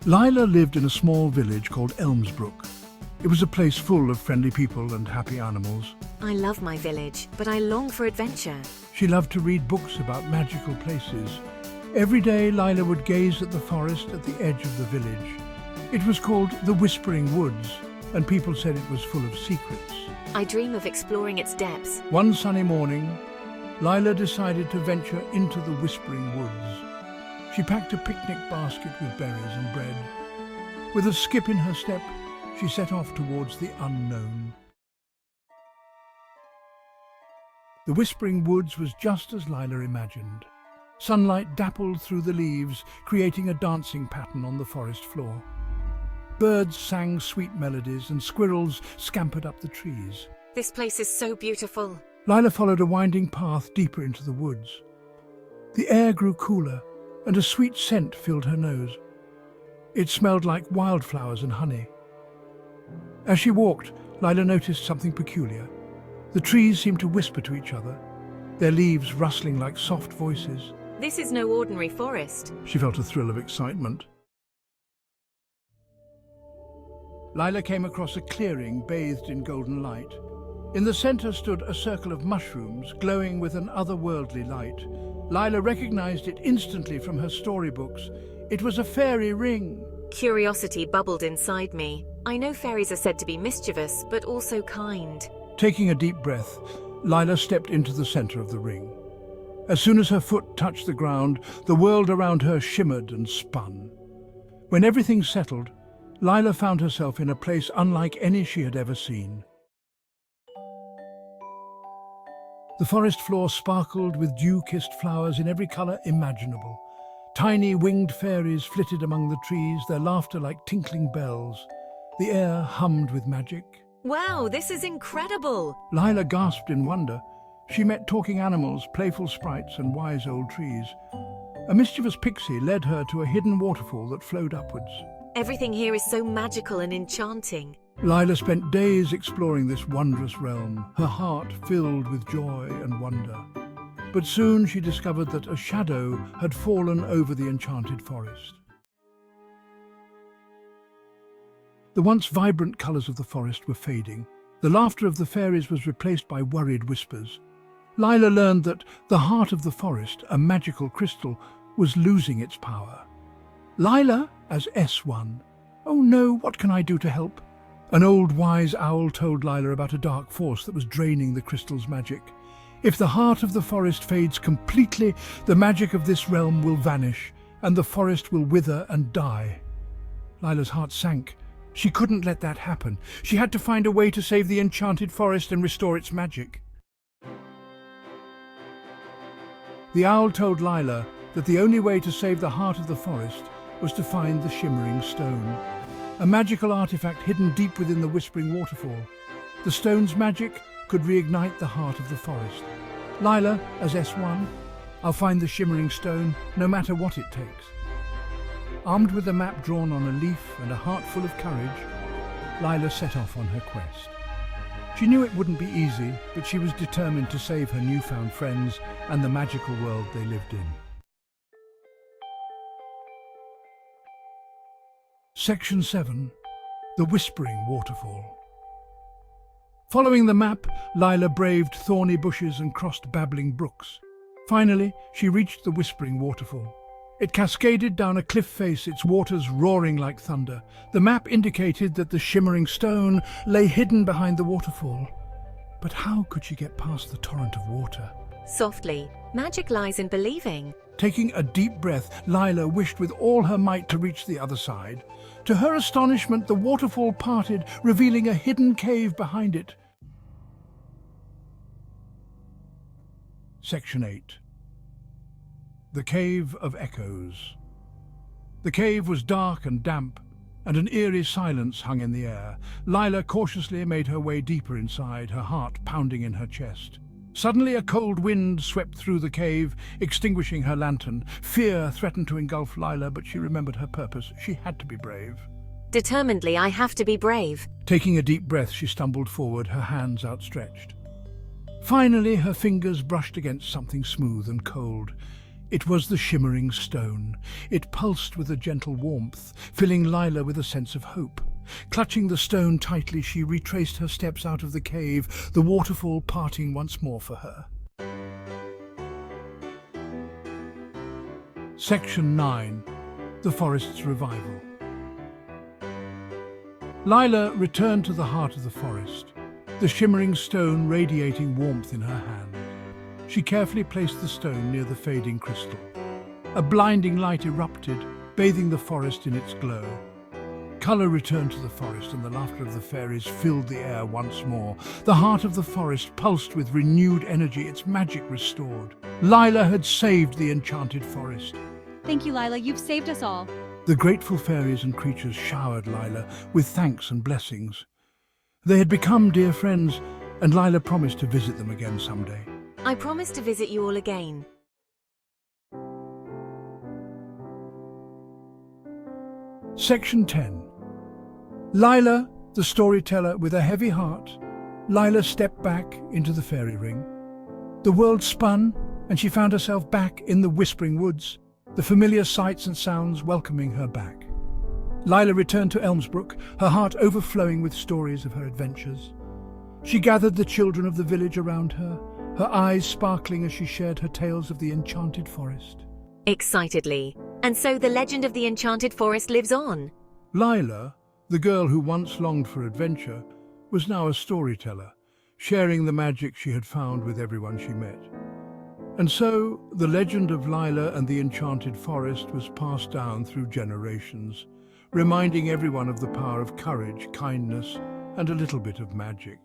Lila lived in a small village called Elmsbrook. It was a place full of friendly people and happy animals. I love my village, but I long for adventure. She loved to read books about magical places. Every day, Lila would gaze at the forest at the edge of the village. It was called the Whispering Woods, and people said it was full of secrets. I dream of exploring its depths. One sunny morning, Lila decided to venture into the Whispering Woods. She packed a picnic basket with berries and bread. With a skip in her step, she set off towards the unknown. The Whispering Woods was just as Lila imagined. Sunlight dappled through the leaves, creating a dancing pattern on the forest floor. Birds sang sweet melodies and squirrels scampered up the trees. This place is so beautiful. Lila followed a winding path deeper into the woods. The air grew cooler, and a sweet scent filled her nose. It smelled like wildflowers and honey. As she walked, Lila noticed something peculiar. The trees seemed to whisper to each other, their leaves rustling like soft voices. This is no ordinary forest. She felt a thrill of excitement. Lila came across a clearing bathed in golden light. In the center stood a circle of mushrooms glowing with an otherworldly light. Lila recognized it instantly from her storybooks. It was a fairy ring. Curiosity bubbled inside me. I know fairies are said to be mischievous, but also kind. Taking a deep breath, Lila stepped into the center of the ring. As soon as her foot touched the ground, the world around her shimmered and spun. When everything settled, Lila found herself in a place unlike any she had ever seen. The forest floor sparkled with dew-kissed flowers in every color imaginable. Tiny winged fairies flitted among the trees, their laughter like tinkling bells. The air hummed with magic. Wow, this is incredible! Lila gasped in wonder. She met talking animals, playful sprites, and wise old trees. A mischievous pixie led her to a hidden waterfall that flowed upwards. Everything here is so magical and enchanting. Lila spent days exploring this wondrous realm, her heart filled with joy and wonder. But soon she discovered that a shadow had fallen over the enchanted forest. The once vibrant colours of the forest were fading. The laughter of the fairies was replaced by worried whispers. Lila learned that the heart of the forest, a magical crystal, was losing its power. Lila, as S1. Oh no, what can I do to help? An old wise owl told Lila about a dark force that was draining the crystal's magic. If the heart of the forest fades completely, the magic of this realm will vanish, and the forest will wither and die. Lila's heart sank. She couldn't let that happen. She had to find a way to save the enchanted forest and restore its magic. The owl told Lila that the only way to save the heart of the forest was to find the Shimmering Stone, a magical artifact hidden deep within the Whispering Waterfall. The stone's magic could reignite the heart of the forest. Lila, as S1, I'll find the Shimmering Stone, no matter what it takes. Armed with a map drawn on a leaf and a heart full of courage, Lila set off on her quest. She knew it wouldn't be easy, but she was determined to save her newfound friends and the magical world they lived in. Section 7. The Whispering Waterfall. Following the map, Lila braved thorny bushes and crossed babbling brooks. Finally, she reached the Whispering Waterfall. It cascaded down a cliff face, its waters roaring like thunder. The map indicated that the Shimmering Stone lay hidden behind the waterfall. But how could she get past the torrent of water? Softly, magic lies in believing. Taking a deep breath, Lila wished with all her might to reach the other side. To her astonishment, the waterfall parted, revealing a hidden cave behind it. Section 8. The Cave of Echoes. The cave was dark and damp, and an eerie silence hung in the air. Lila cautiously made her way deeper inside, her heart pounding in her chest. Suddenly a cold wind swept through the cave, extinguishing her lantern. Fear threatened to engulf Lila, but she remembered her purpose. She had to be brave. Determinedly, I have to be brave. Taking a deep breath, she stumbled forward, her hands outstretched. Finally, her fingers brushed against something smooth and cold. It was the Shimmering Stone. It pulsed with a gentle warmth, filling Lila with a sense of hope. Clutching the stone tightly, she retraced her steps out of the cave, the waterfall parting once more for her. Section 9. The Forest's Revival. Lila returned to the heart of the forest, the shimmering stone radiating warmth in her hand. She carefully placed the stone near the fading crystal. A blinding light erupted, bathing the forest in its glow. Colour returned to the forest, and the laughter of the fairies filled the air once more. The heart of the forest pulsed with renewed energy, its magic restored. Lila had saved the enchanted forest. Thank you, Lila. You've saved us all. The grateful fairies and creatures showered Lila with thanks and blessings. They had become dear friends, and Lila promised to visit them again someday. I promise to visit you all again. Section 10. Lila the Storyteller with a heavy heart. Lila stepped back into the fairy ring. The world spun, and she found herself back in the Whispering Woods, the familiar sights and sounds welcoming her back. Lila returned to Elmsbrook, her heart overflowing with stories of her adventures. She gathered the children of the village around her, her eyes sparkling as she shared her tales of the Enchanted Forest. Excitedly. And so the legend of the Enchanted Forest lives on. Lila, the girl who once longed for adventure, was now a storyteller, sharing the magic she had found with everyone she met. And so, the legend of Lila and the Enchanted Forest was passed down through generations, reminding everyone of the power of courage, kindness, and a little bit of magic.